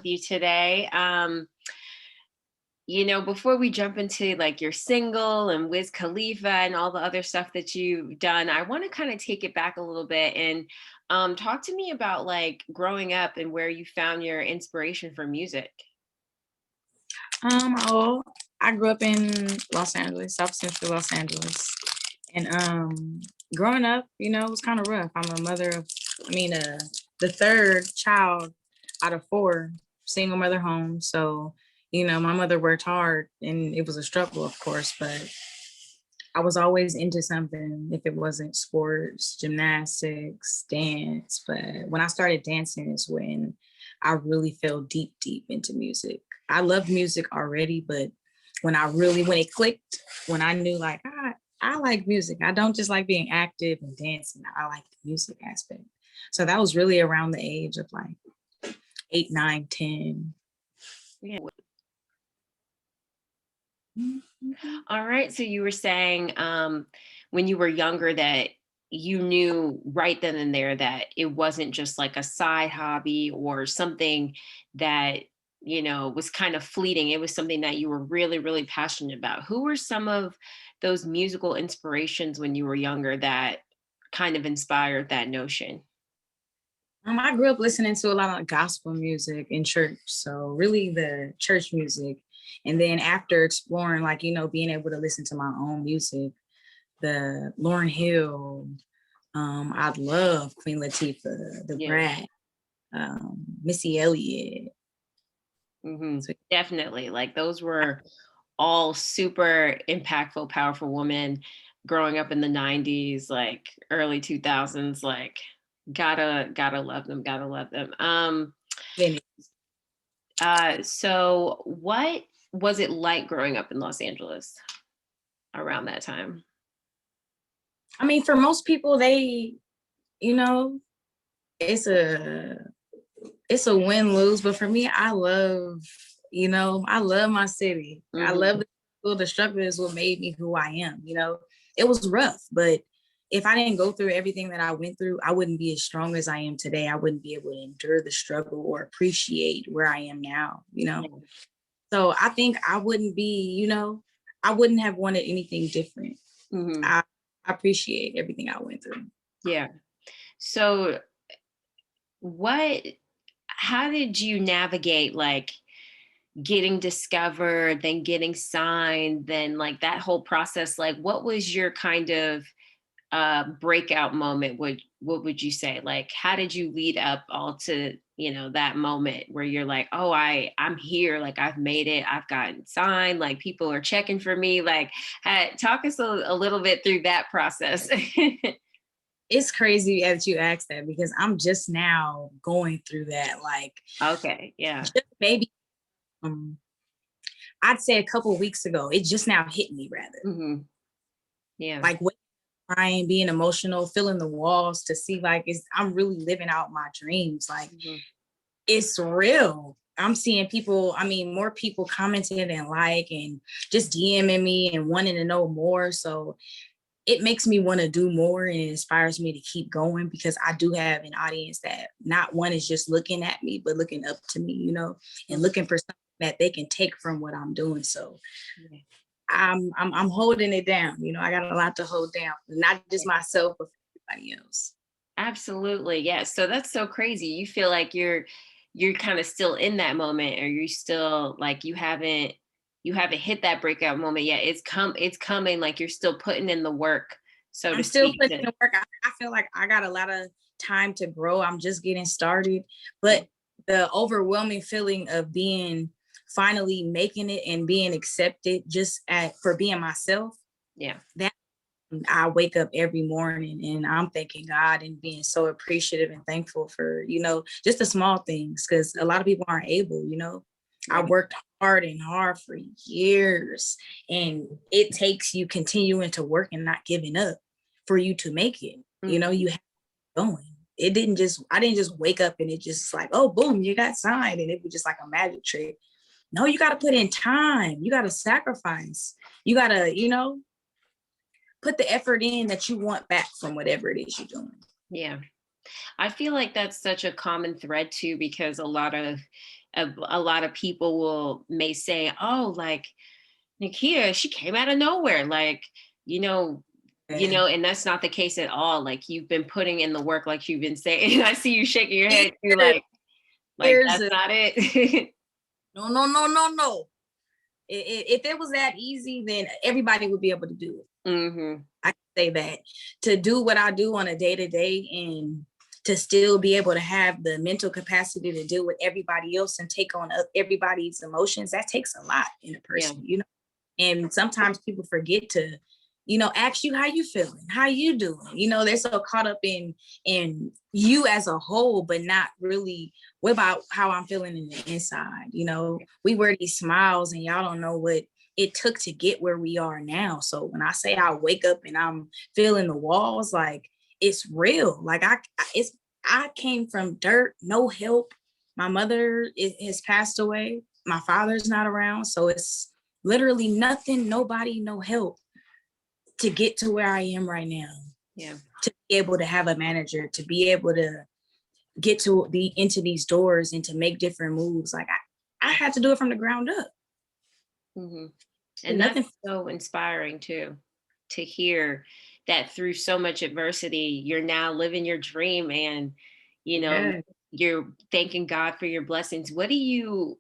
You today. Before we jump into like your single and Wiz Khalifa and all the other stuff that you've done, I want to kind of take it back a little bit and talk to me about like growing up and where you found your inspiration for music. Oh, I grew up in Los Angeles, South Central Los Angeles, and growing up, it was kind of rough. I'm a mother of, the third child out of four, single mother home. So, my mother worked hard, and it was a struggle, of course, but I was always into something. If it wasn't sports, gymnastics, dance, but when I started dancing is when I really fell deep, deep into music. I loved music already, but when it clicked, when I knew like, I like music. I don't just like being active and dancing. I like the music aspect. So that was really around the age of like 8, 9, 10. Yeah. All right. So you were saying when you were younger that you knew right then and there that it wasn't just like a side hobby or something that, was kind of fleeting. It was something that you were really, really passionate about. Who were some of those musical inspirations when you were younger that kind of inspired that notion? I grew up listening to a lot of gospel music in church. So really the church music. And then after exploring, like, being able to listen to my own music, the Lauryn Hill, I love Queen Latifah, the Yeah. Brat, Missy Elliott. Mm-hmm. So definitely. Like those were all super impactful, powerful women growing up in the 90s, like early 2000s, like gotta love them, gotta love them. So what was it like growing up in Los Angeles around that time? I mean, for most people, they, it's a win-lose, but for me, I love my city. Mm-hmm. I love the struggle is what made me who I am. It was rough, but if I didn't go through everything that I went through, I wouldn't be as strong as I am today. I wouldn't be able to endure the struggle or appreciate where I am now, So I think I wouldn't be, I wouldn't have wanted anything different. Mm-hmm. I appreciate everything I went through. Yeah. So how did you navigate like getting discovered, then getting signed, then like that whole process? Like what was your kind of breakout moment? What would you say? Like how did you lead up all to that moment where you're like, oh, I'm here, like I've made it, I've gotten signed, like people are checking for me, like talk us a little bit through that process. It's crazy that you asked that because I'm just now going through that. Like, okay, yeah, maybe I'd say a couple of weeks ago. It just now hit me rather. Mm-hmm. Yeah, like crying, being emotional, feeling the walls to see like I'm really living out my dreams. Like it's real. I'm seeing people, more people commenting and just DMing me and wanting to know more. So it makes me want to do more and it inspires me to keep going because I do have an audience that not one is just looking at me, but looking up to me, and looking for something that they can take from what I'm doing. So I'm holding it down. I got a lot to hold down, not just myself, but everybody else. Absolutely. Yes. So that's so crazy. You feel like you're kind of still in that moment, or you still like you haven't hit that breakout moment yet. It's coming, like you're still putting in the work. So I'm still putting in the work. I feel like I got a lot of time to grow. I'm just getting started. But the overwhelming feeling of finally making it and being accepted for being myself. Yeah. That I wake up every morning and I'm thanking God and being so appreciative and thankful for, just the small things because a lot of people aren't able, I worked hard for years and it takes you continuing to work and not giving up for you to make it. You have to keep going. I didn't just wake up and it just like, oh, boom, you got signed. And it was just like a magic trick. No, you got to put in time. You got to sacrifice. You got to, put the effort in that you want back from whatever it is you're doing. Yeah. I feel like that's such a common thread too, because a lot of, a lot of people may say, oh, like Naakia, she came out of nowhere, like, you know, Yeah. and that's not the case at all. Like, you've been putting in the work, like you've been saying. I see you shaking your head too, Years, like years that's of, not it. no, no, no, no, no. If it was that easy, then everybody would be able to do it. Hmm. I can say that. To do what I do on a day to day and to still be able to have the mental capacity to deal with everybody else and take on everybody's emotions, that takes a lot in a Yeah. person, you know. And sometimes people forget to, ask you how you feeling, how you doing. They're so caught up in you as a whole, but not really what about how I'm feeling in the inside. We wear these smiles and y'all don't know what it took to get where we are now. So when I say I wake up and I'm feeling the walls, like it's real. Like I came from dirt, no help. My mother has passed away. My father's not around. So it's literally nothing, nobody, no help to get to where I am right now. Yeah. To be able to have a manager, to be able to get into these doors and to make different moves. Like I had to do it from the ground up. Hmm. And that's Nothing. so inspiring too, to hear that through so much adversity, you're now living your dream, and you know, Yeah. you're thanking God for your blessings. What do you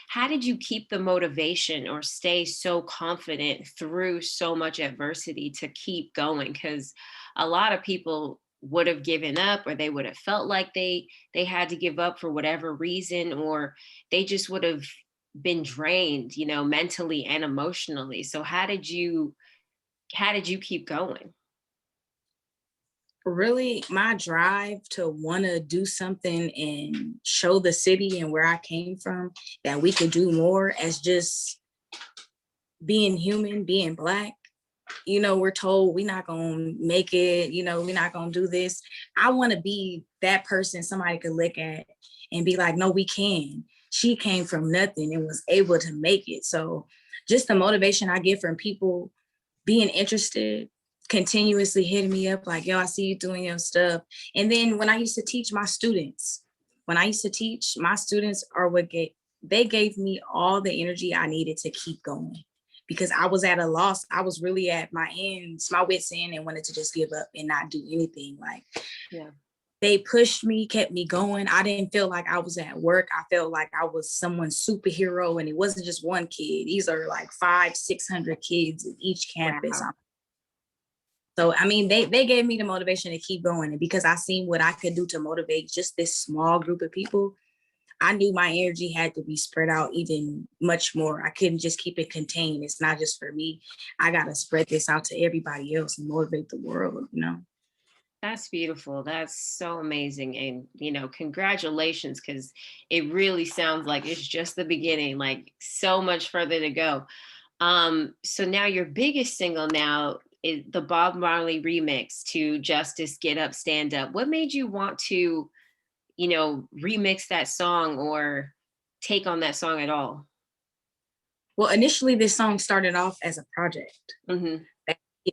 how did you keep the motivation or stay so confident through so much adversity to keep going? Because a lot of people would have given up, or they would have felt like they had to give up for whatever reason, or they just would have been drained, mentally and emotionally. So how did you keep going? Really, my drive to want to do something and show the city and where I came from that we could do more as just being human, being Black. We're told we're not going to make it, we're not going to do this. I want to be that person somebody could look at and be like, no, we can. She came from nothing and was able to make it. So just the motivation I get from people being interested, continuously hitting me up like, yo, I see you doing your stuff. And then when I used to teach my students, are they gave me all the energy I needed to keep going because I was at a loss. I was really at my wits end, and wanted to just give up and not do anything. Like, Yeah. they pushed me, kept me going. I didn't feel like I was at work. I felt like I was someone's superhero, and it wasn't just one kid. These are like 500-600 kids at each campus. Wow. So, I mean, they gave me the motivation to keep going. And because I seen what I could do to motivate just this small group of people, I knew my energy had to be spread out even much more. I couldn't just keep it contained. It's not just for me. I got to spread this out to everybody else and motivate the world. That's beautiful. That's so amazing. And, congratulations, because it really sounds like it's just the beginning, like so much further to go. So now your biggest single now is the Bob Marley remix to Justice Get Up, Stand Up. What made you want to, remix that song or take on that song at all? Well, initially, this song started off as a project. Mm-hmm.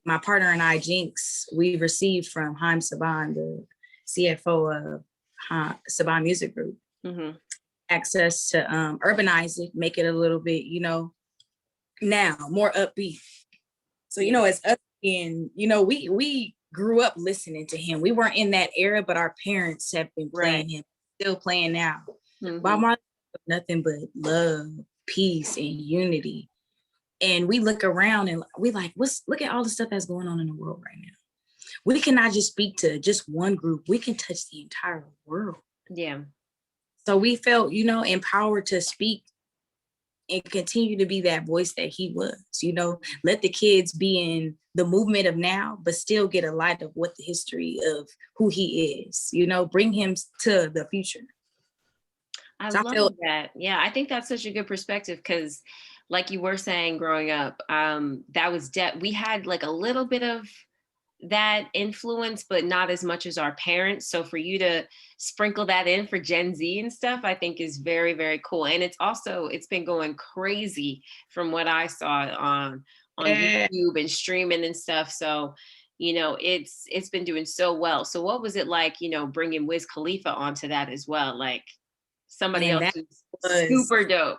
My partner and I, Jinx, we received from Haim Saban, the CFO of Saban Music Group, Mm-hmm. access to urbanize it, make it a little bit, now more upbeat. So, Yeah. as us being, we grew up listening to him. We weren't in that era, but our parents have been Right. playing him, still playing now. Mm-hmm. Bob Marley, nothing but love, peace, and unity. And we look around and we like, look at all the stuff that's going on in the world right now. We cannot just speak to just one group. We can touch the entire world. Yeah. So we felt, empowered to speak and continue to be that voice that he was, let the kids be in the movement of now, but still get a light of what the history of who he is, bring him to the future. I So I love felt, that. Yeah, I think that's such a good perspective because, like you were saying, growing up, that was we had like a little bit of that influence, but not as much as our parents. So for you to sprinkle that in for Gen Z and stuff, I think is very, very cool. And it's been going crazy from what I saw on yeah, YouTube and streaming and stuff. So you know, it's been doing so well. So what was it like, you know, bringing Wiz Khalifa onto that as well? Like somebody Man, else that who's was super dope.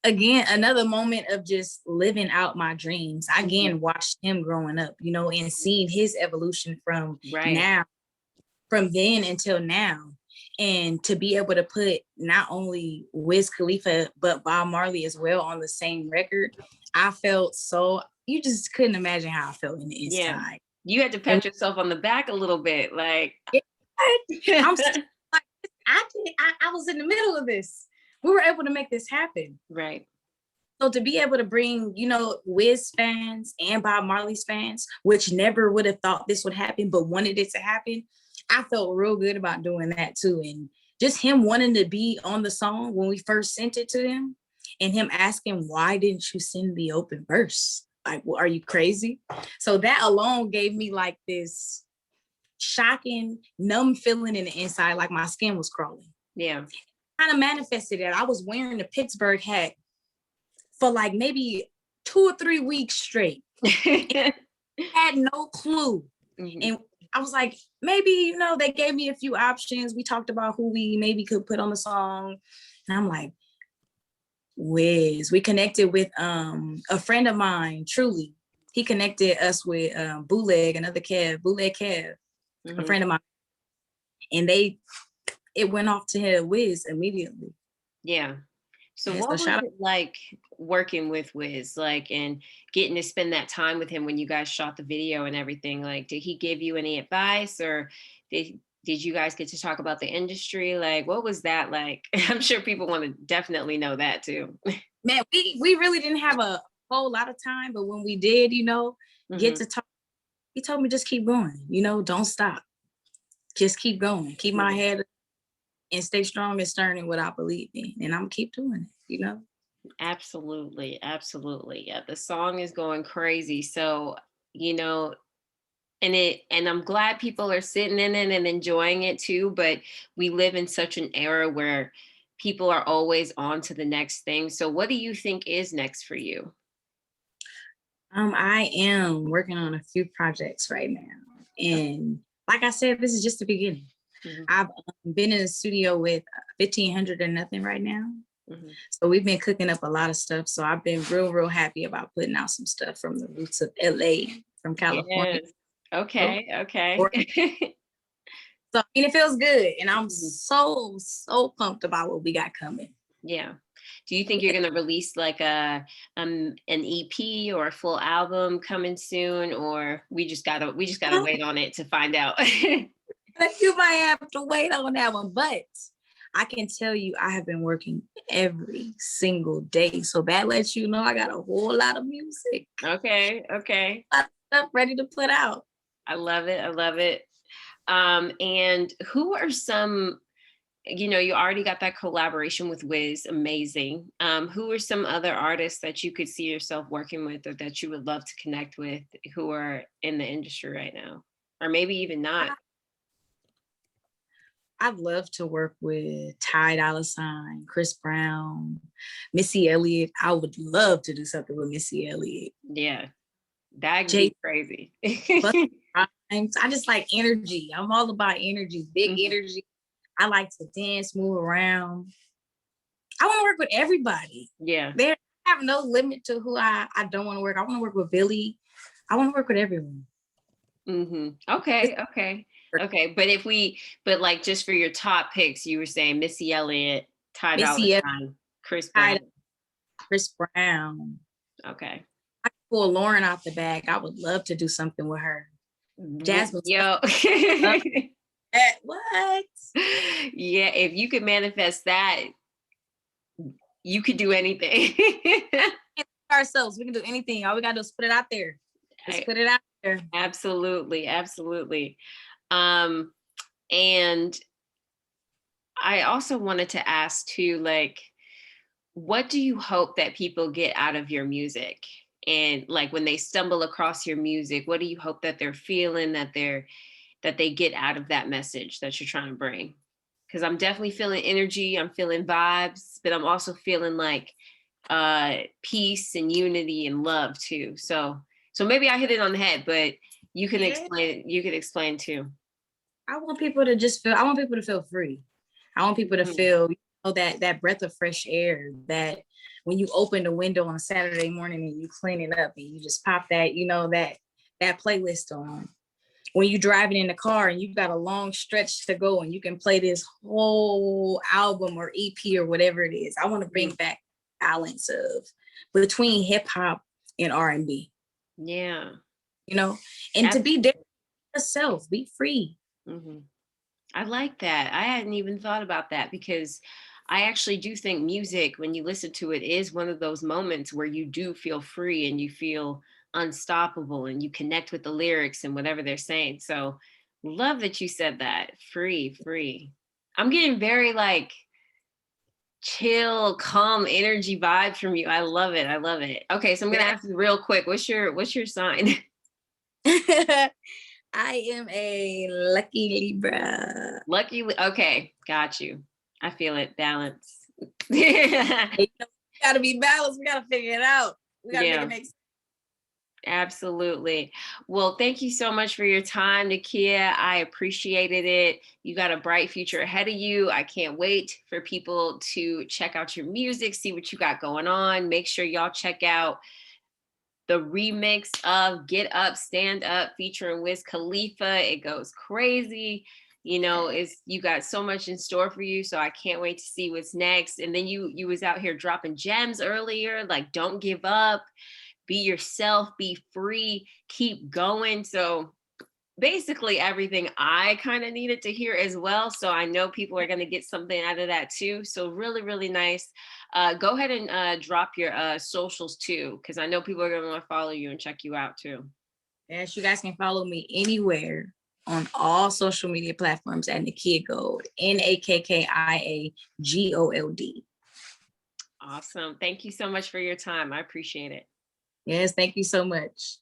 again another moment of just living out my dreams. I Mhm. again watched him growing up, you know, and seeing his evolution from Right. now, from then until now. And to be able to put not only Wiz Khalifa, but Bob Marley as well on the same record, I felt so, you just couldn't imagine how I felt in the Yeah. inside. You had to And pat yourself on the back a little bit, like I'm like, I was in the middle of this. We were able to make this happen. right. So to be able to bring, you know, Wiz fans and Bob Marley's fans, which never would have thought this would happen, but wanted it to happen, I felt real good about doing that too. And just him wanting to be on the song when we first sent it to him, and him asking, why didn't you send the open verse? Like, well, are you crazy? So that alone gave me like this shocking, numb feeling in the inside, like my skin was crawling. Yeah. Kind of manifested that I was wearing the Pittsburgh hat for like maybe 2 or 3 weeks straight. Had no clue. Mhm. And I was like, maybe, you know, they gave me a few options. We talked about who we maybe could put on the song. And I'm like, Wiz. We connected with a friend of mine, Truly. He connected us with Bootleg, another Kev, Bootleg Kev, a Mhm. friend of mine. And it went off to Wiz immediately. Yeah. So And so what was shout out. it like working with Wiz, like, and getting to spend that time with him when you guys shot the video and everything? Like, did he give you any advice, or did you guys get to talk about the industry? Like, what was that like? I'm sure people want to definitely know that too. Man, we really didn't have a whole lot of time, but when we did, you know, get Hmm. to talk, he told me just keep going, you know, don't stop. Just keep going. Keep my Yeah. head up and stay strong and stern in what I believe in. And I'm gonna keep doing it, you know? Absolutely, absolutely. Yeah, the song is going crazy. So, you know, and I'm glad people are sitting in it and enjoying it too, but we live in such an era where people are always on to the next thing. So what do you think is next for you? I am working on a few projects right now. And like I said, this is just the beginning. Mhm, I've been in the studio with 1500 or nothing right now. mhm. So we've been cooking up a lot of stuff. So I've been real happy about putting out some stuff from the roots of LA, from California. Yes. Okay, okay. So I mean, it feels good, and I'm Mhm. so pumped about what we got coming. Yeah. Do you think you're going to release like an EP or a full album coming soon, or we just gotta wait on it to find out? You might have to wait on that one, but I can tell you, I have been working every single day, so that lets you know I got a whole lot of music, Okay, okay. a lot of stuff ready to put out. I love it. I love it. And who are some, you know, you already got that collaboration with Wiz, amazing. Who are some other artists that you could see yourself working with, or that you would love to connect with, who are in the industry right now? Or maybe even not. I'd love to work with Ty Dolla $ign, Chris Brown, Missy Elliott. I would love to do something with Missy Elliott. Yeah, that'd Jay be crazy. Busta Rhymes. I just like energy. I'm all about energy, big Mhm. energy. I like to dance, move around. I want to work with everybody. Yeah. There I have no limit to who I don't want to work. I want to work with Billy. I want to work with everyone. Okay, okay, okay. But like just for your top picks, you were saying Missy Elliott, Ty Dolla Missy $ign, Chris Brown. Elliott, Chris Brown. Okay. I could pull Lauren out the bag. I would love to do something with her. Jasmine, Yo. love that. What? Yeah, if you could manifest that, you could do anything. Ourselves. We can do anything. All we gotta do is put it out there. Just I- put it out there. Absolutely, absolutely. Um, and I also wanted to ask too, like, what do you hope that people get out of your music? And like when they stumble across your music, what do you hope that they're feeling, that they get out of that message that you're trying to bring? Because I'm definitely feeling energy, I'm feeling vibes, but I'm also feeling like peace and unity and love too. So maybe I hit it on the head, but You can Yeah. explain. You could explain too. I want people to just feel, I want people to feel free. I want people to Mhm. feel, that breath of fresh air, that when you open the window on a Saturday morning and you clean it up and you just pop that, that playlist on. When you driving in the car and you got a long stretch to go and you can play this whole album or EP or whatever it is. I want to bring Mhm. back balance of between hip hop and R&B, Yeah. you know, and to be Absolutely. different yourself, be free. Hmm. I like that. I hadn't even thought about that because I actually do think music, when you listen to it, is one of those moments where you do feel free and you feel unstoppable and you connect with the lyrics and whatever they're saying. So, love that you said that. Free, free. I'm getting very like chill, calm energy vibes from you. I love it. I love it. Okay, so I'm gonna Yeah. ask you real quick. What's your sign? I am a lucky Libra. Lucky. Okay, got you. I feel it. Balance. Hey, we gotta be balanced. We gotta figure it out. We gotta make it Yeah, make sense. absolutely. Well, thank you so much for your time, Naakia. I appreciated it. You got a bright future ahead of you. I can't wait for people to check out your music, see what you got going on. Make sure y'all check out the remix of Get Up, Stand Up featuring Wiz Khalifa. It goes crazy. Is you got so much in store for you. So I can't wait to see what's next. And then you was out here dropping gems earlier, like don't give up, be yourself, be free, keep going. So basically everything I kind of needed to hear as well. So I know people are going to get something out of that too. So really, really nice. Go ahead and drop your socials too, because I know people are going to want to follow you and check you out too. Yes, you guys can follow me anywhere on all social media platforms at Naakia Gold, NAKKIAGOLD. Awesome. Thank you so much for your time. I appreciate it. Yes, thank you so much.